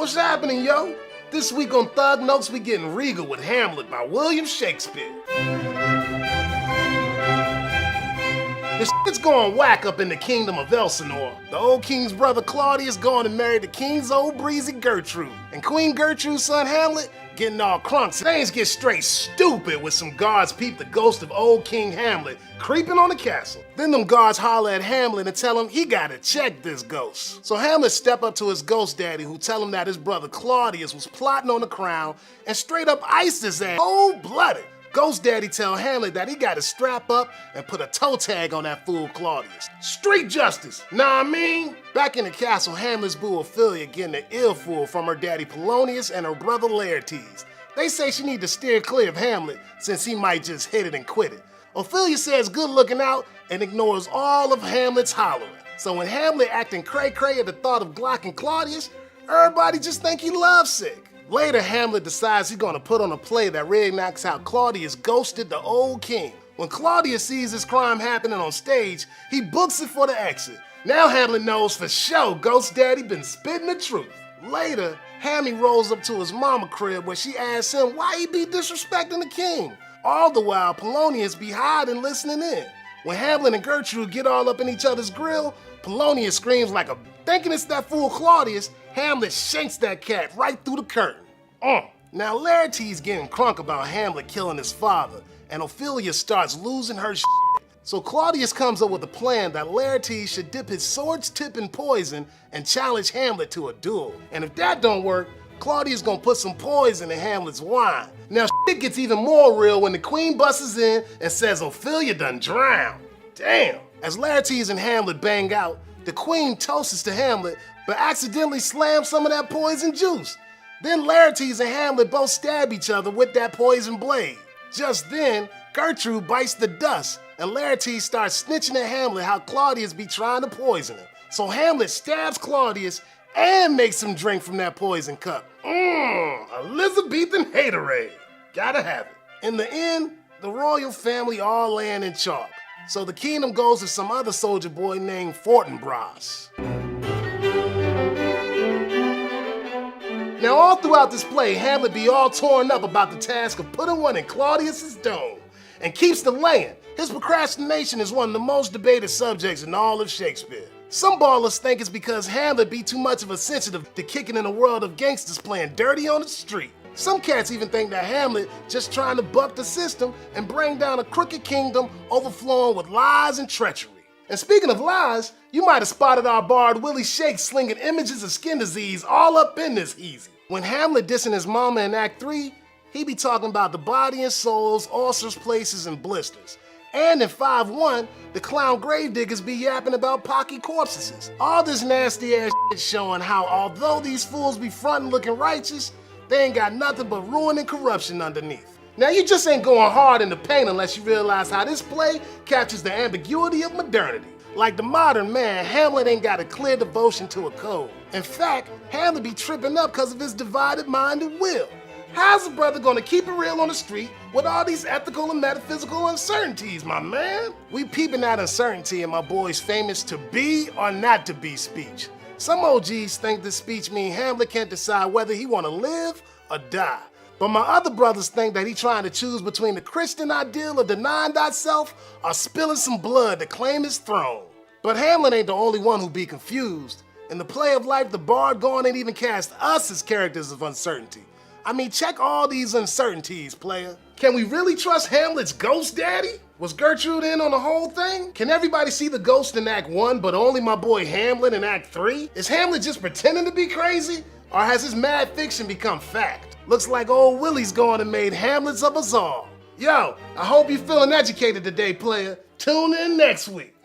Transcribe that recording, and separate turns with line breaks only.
What's happening, yo? This week on Thug Notes, we getting regal with Hamlet by William Shakespeare. This shit's going whack up in the kingdom of Elsinore. The old king's brother Claudius going to marry the king's old breezy Gertrude. And Queen Gertrude's son Hamlet getting all crunk. Things get straight stupid with some guards peep the ghost of old King Hamlet creeping on the castle. Then them guards holler at Hamlet and tell him he gotta check this ghost. So Hamlet step up to his ghost daddy who tell him that his brother Claudius was plotting on the crown and straight up iced his ass cold-blooded. Ghost Daddy tell Hamlet that he gotta strap up and put a toe tag on that fool Claudius. Street justice, know what I mean? Back in the castle, Hamlet's boo Ophelia getting an earful from her daddy Polonius and her brother Laertes. They say she need to steer clear of Hamlet since he might just hit it and quit it. Ophelia says good looking out and ignores all of Hamlet's hollering. So when Hamlet acting cray-cray at the thought of glocking Claudius, everybody just think he lovesick. Later, Hamlet decides he's gonna put on a play that reenacts how Claudius ghosted the old king. When Claudius sees this crime happening on stage, he books it for the exit. Now Hamlet knows for sure Ghost Daddy been spitting the truth. Later, Hammy rolls up to his mama crib where she asks him why he be disrespecting the king. All the while, Polonius be hiding listening in. When Hamlet and Gertrude get all up in each other's grill, Polonius screams like a thinking it's that fool Claudius. Hamlet shanks that cat right through the curtain. Now Laertes getting crunk about Hamlet killing his father, and Ophelia starts losing her shit. So Claudius comes up with a plan that Laertes should dip his sword's tip in poison and challenge Hamlet to a duel. And if that don't work, Claudius gonna put some poison in Hamlet's wine. Now shit gets even more real when the queen busts in and says Ophelia done drowned. Damn. As Laertes and Hamlet bang out, the queen toasts to Hamlet but accidentally slams some of that poison juice. Then Laertes and Hamlet both stab each other with that poison blade. Just then, Gertrude bites the dust and Laertes starts snitching at Hamlet how Claudius be trying to poison him. So Hamlet stabs Claudius and makes him drink from that poison cup. Elizabethan haterade. Gotta have it. In the end, the royal family all laying in chalk. So the kingdom goes to some other soldier boy named Fortinbras. Now all throughout this play, Hamlet be all torn up about the task of putting one in Claudius's dome and keeps delaying. His procrastination is one of the most debated subjects in all of Shakespeare. Some ballers think it's because Hamlet be too much of a sensitive to kicking in a world of gangsters playing dirty on the street. Some cats even think that Hamlet just trying to buck the system and bring down a crooked kingdom overflowing with lies and treachery. And speaking of lies, you might have spotted our bard Willie Shakes slinging images of skin disease all up in this easy. When Hamlet dissing his mama in Act 3, he be talking about the body and souls, ulcers, places, and blisters. And in 5-1, the clown gravediggers be yapping about pocky corpses. All this nasty ass shit showing how although these fools be frontin' looking righteous, they ain't got nothing but ruin and corruption underneath. Now you just ain't going hard in the paint unless you realize how this play captures the ambiguity of modernity. Like the modern man, Hamlet ain't got a clear devotion to a code. In fact, Hamlet be tripping up because of his divided mind and will. How's a brother gonna keep it real on the street with all these ethical and metaphysical uncertainties, my man? We peeping that uncertainty in my boy's famous to be or not to be speech. Some OGs think this speech mean Hamlet can't decide whether he wanna live or die. But my other brothers think that he trying to choose between the Christian ideal of denying thyself or spilling some blood to claim his throne. But Hamlet ain't the only one who be confused. In the play of life, the bard gone ain't even cast us as characters of uncertainty. I mean, check all these uncertainties, player. Can we really trust Hamlet's ghost daddy? Was Gertrude in on the whole thing? Can everybody see the ghost in Act 1, but only my boy Hamlet in Act 3? Is Hamlet just pretending to be crazy? Or has his mad fiction become fact? Looks like old Willie's gone and made Hamlets of us all. Yo, I hope you're feeling educated today, player. Tune in next week.